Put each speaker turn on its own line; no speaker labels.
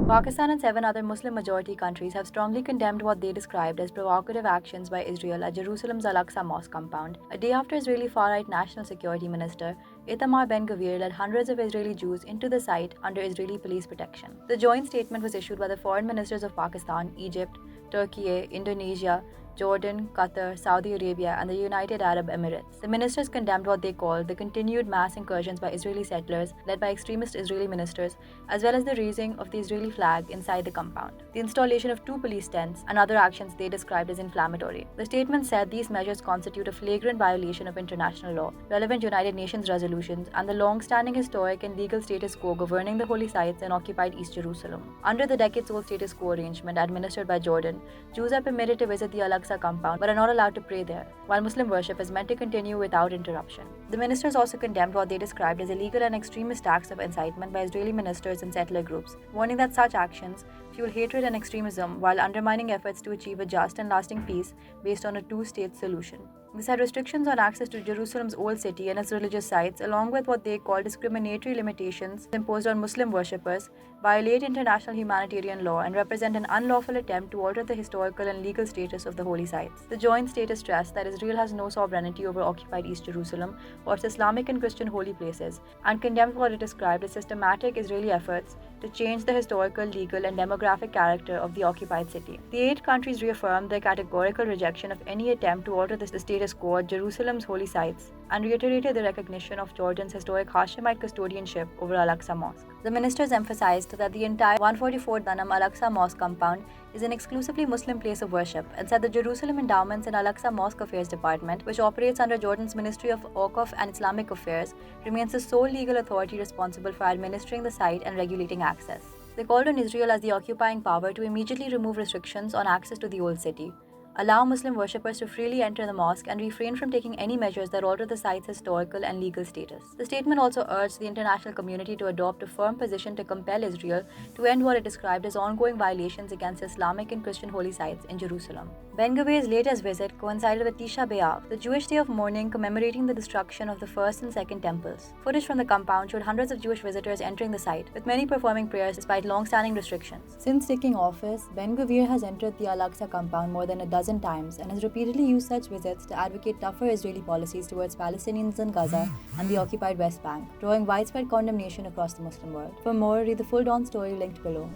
Pakistan and seven other Muslim-majority countries have strongly condemned what they described as provocative actions by Israel at Jerusalem's Al-Aqsa Mosque compound, a day after Israeli far-right National Security Minister Itamar Ben-Gvir led hundreds of Israeli Jews into the site under Israeli police protection. The joint statement was issued by the foreign ministers of Pakistan, Egypt, Turkey, Indonesia, Jordan, Qatar, Saudi Arabia, and the United Arab Emirates. The ministers condemned what they called the continued mass incursions by Israeli settlers led by extremist Israeli ministers, as well as the raising of the Israeli flag inside the compound, the installation of two police tents, and other actions they described as inflammatory. The statement said these measures constitute a flagrant violation of international law, relevant United Nations resolutions, and the long-standing historic and legal status quo governing the holy sites in occupied East Jerusalem. Under the decades-old status quo arrangement administered by Jordan, Jews are permitted to visit the Al-Aqsa compound but are not allowed to pray there, while Muslim worship is meant to continue without interruption. The ministers also condemned what they described as illegal and extremist acts of incitement by Israeli ministers and settler groups, warning that such actions fuel hatred and extremism while undermining efforts to achieve a just and lasting peace based on a two-state solution. They said restrictions on access to Jerusalem's old city and its religious sites, along with what they call discriminatory limitations imposed on Muslim worshippers, violate international humanitarian law and represent an unlawful attempt to alter the historical and legal status of the holy sites. The joint statement stressed that Israel has no sovereignty over occupied East Jerusalem or its Islamic and Christian holy places, and condemned what it described as systematic Israeli efforts to change the historical, legal, and demographic character of the occupied city. The 8 countries reaffirmed their categorical rejection of any attempt to alter the status quo at Jerusalem's holy sites and reiterated the recognition of Jordan's historic Hashemite custodianship over Al-Aqsa Mosque. The ministers emphasized that the entire 144 Danam Al-Aqsa Mosque compound is an exclusively Muslim place of worship, and said the Jerusalem Endowments and Al-Aqsa Mosque Affairs Department, which operates under Jordan's Ministry of Awqaf and Islamic Affairs, remains the sole legal authority responsible for administering the site and regulating access. They called on Israel as the occupying power to immediately remove restrictions on access to the old city, allow Muslim worshippers to freely enter the mosque, and refrain from taking any measures that alter the site's historical and legal status. The statement also urged the international community to adopt a firm position to compel Israel to end what it described as ongoing violations against Islamic and Christian holy sites in Jerusalem. Ben-Gvir's latest visit coincided with Tisha B'Av, the Jewish day of mourning commemorating the destruction of the first and second temples. Footage from the compound showed hundreds of Jewish visitors entering the site, with many performing prayers despite long-standing restrictions. Since taking office, Ben-Gvir has entered the Al-Aqsa compound more than a dozen times and has repeatedly used such visits to advocate tougher Israeli policies towards Palestinians in Gaza and the occupied West Bank, drawing widespread condemnation across the Muslim world. For more, read the full-dawn story linked below.